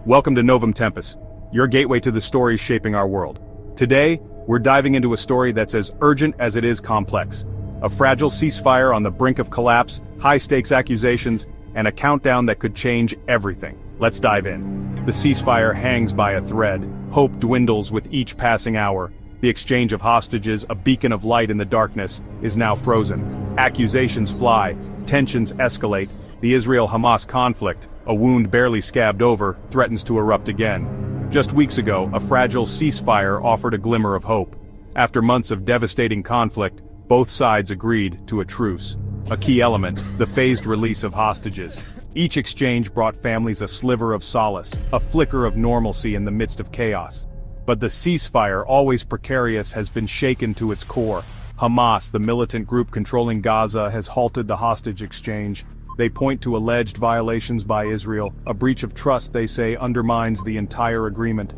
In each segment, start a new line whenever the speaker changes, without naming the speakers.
Welcome to Novum Tempus, your gateway to the stories shaping our world. Today, we're diving into a story that's as urgent as it is complex. A fragile ceasefire on the brink of collapse, high-stakes accusations, and a countdown that could change everything. Let's dive in. The ceasefire hangs by a thread. Hope dwindles with each passing hour. The exchange of hostages, a beacon of light in the darkness, is now frozen. Accusations fly, tensions escalate. The Israel-Hamas conflict, a wound barely scabbed over, threatens to erupt again. Just weeks ago, a fragile ceasefire offered a glimmer of hope. After months of devastating conflict, both sides agreed to a truce. A key element, the phased release of hostages. Each exchange brought families a sliver of solace, a flicker of normalcy in the midst of chaos. But the ceasefire, always precarious, has been shaken to its core. Hamas, the militant group controlling Gaza, has halted the hostage exchange. They point to alleged violations by Israel, a breach of trust they say undermines the entire agreement.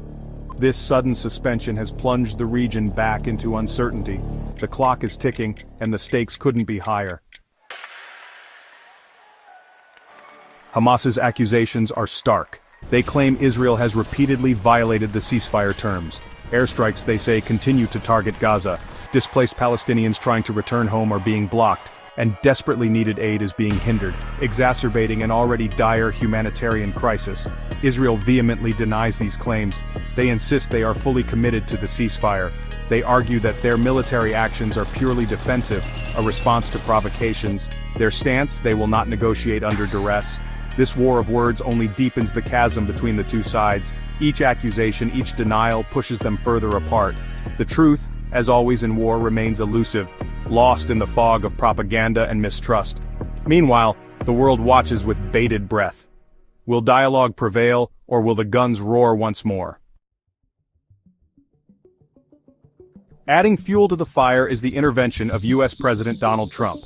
This sudden suspension has plunged the region back into uncertainty. The clock is ticking, and the stakes couldn't be higher. Hamas's accusations are stark. They claim Israel has repeatedly violated the ceasefire terms. Airstrikes, they say, continue to target Gaza. Displaced Palestinians trying to return home are being blocked, and desperately needed aid is being hindered, exacerbating an already dire humanitarian crisis. Israel vehemently denies these claims. They insist they are fully committed to the ceasefire. They argue that their military actions are purely defensive, a response to provocations. Their stance, they will not negotiate under duress. This war of words only deepens the chasm between the two sides. Each accusation, each denial pushes them further apart. The truth, as always in war, remains elusive, lost in the fog of propaganda and mistrust. Meanwhile, the world watches with bated breath. Will dialogue prevail, or will the guns roar once more? Adding fuel to the fire is the intervention of U.S. President Donald Trump.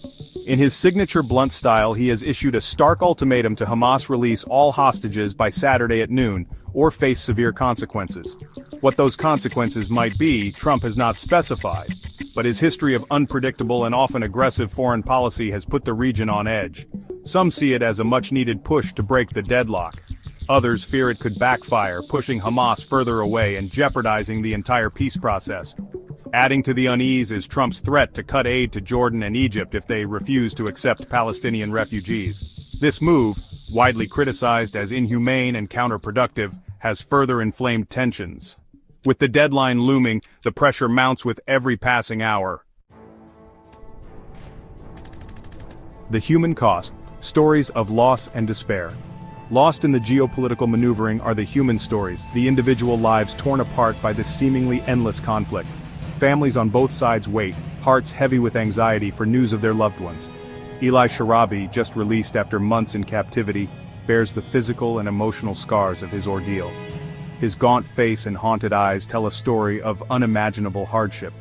In his signature blunt style, he has issued a stark ultimatum to Hamas release all hostages by Saturday at noon, or face severe consequences. What those consequences might be, Trump has not specified, but his history of unpredictable and often aggressive foreign policy has put the region on edge. Some see it as a much-needed push to break the deadlock. Others fear it could backfire, pushing Hamas further away and jeopardizing the entire peace process. Adding to the unease is Trump's threat to cut aid to Jordan and Egypt if they refuse to accept Palestinian refugees. This move, widely criticized as inhumane and counterproductive, has further inflamed tensions. With the deadline looming, the pressure mounts with every passing hour. The human cost, stories of loss and despair. Lost in the geopolitical maneuvering are the human stories, the individual lives torn apart by this seemingly endless conflict. Families on both sides wait, hearts heavy with anxiety for news of their loved ones. Eli Sharabi, just released after months in captivity, bears the physical and emotional scars of his ordeal. His gaunt face and haunted eyes tell a story of unimaginable hardship.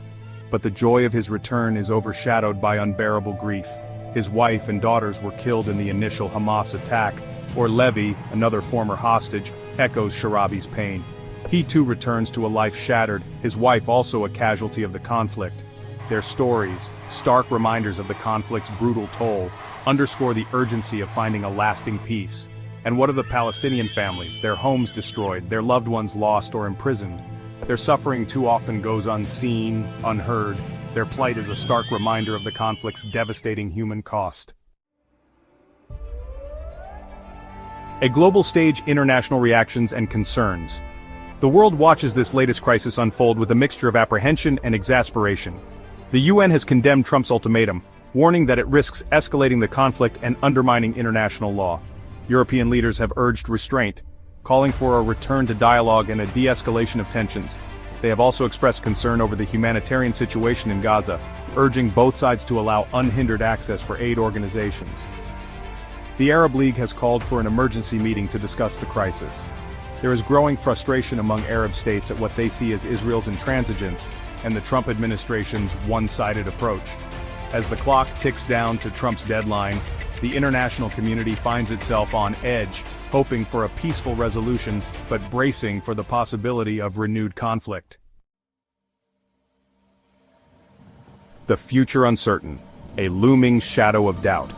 But the joy of his return is overshadowed by unbearable grief. His wife and daughters were killed in the initial Hamas attack, or Levy, another former hostage, echoes Sharabi's pain. He too returns to a life shattered, his wife also a casualty of the conflict. Their stories, stark reminders of the conflict's brutal toll, underscore the urgency of finding a lasting peace. And what of the Palestinian families, their homes destroyed, their loved ones lost or imprisoned? Their suffering too often goes unseen, unheard. Their plight is a stark reminder of the conflict's devastating human cost. A global stage, international reactions and concerns. The world watches this latest crisis unfold with a mixture of apprehension and exasperation. The UN has condemned Trump's ultimatum, warning that it risks escalating the conflict and undermining international law. European leaders have urged restraint, calling for a return to dialogue and a de-escalation of tensions. They have also expressed concern over the humanitarian situation in Gaza, urging both sides to allow unhindered access for aid organizations. The Arab League has called for an emergency meeting to discuss the crisis. There is growing frustration among Arab states at what they see as Israel's intransigence and the Trump administration's one-sided approach. As the clock ticks down to Trump's deadline, the international community finds itself on edge, hoping for a peaceful resolution, but bracing for the possibility of renewed conflict. The future uncertain, a looming shadow of doubt.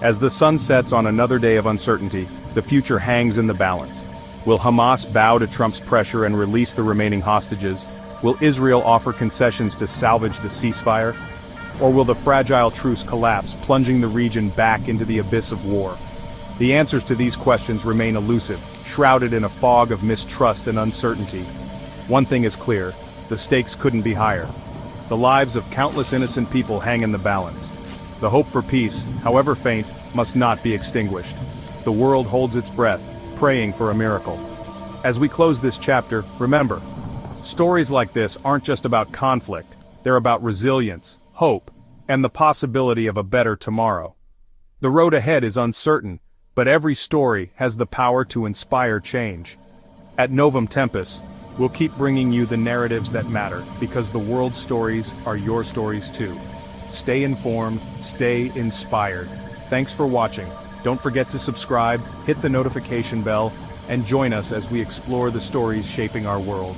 As the sun sets on another day of uncertainty, the future hangs in the balance. Will Hamas bow to Trump's pressure and release the remaining hostages? Will Israel offer concessions to salvage the ceasefire? Or will the fragile truce collapse, plunging the region back into the abyss of war? The answers to these questions remain elusive, shrouded in a fog of mistrust and uncertainty. One thing is clear: the stakes couldn't be higher. The lives of countless innocent people hang in the balance. The hope for peace, however faint, must not be extinguished. The world holds its breath, praying for a miracle. As we close this chapter, remember, stories like this aren't just about conflict, they're about resilience, hope, and the possibility of a better tomorrow. The road ahead is uncertain, but every story has the power to inspire change. At Novum Tempus, we'll keep bringing you the narratives that matter, because the world's stories are your stories too. Stay informed, stay inspired. Thanks for watching. Don't forget to subscribe, hit the notification bell, and join us as we explore the stories shaping our world.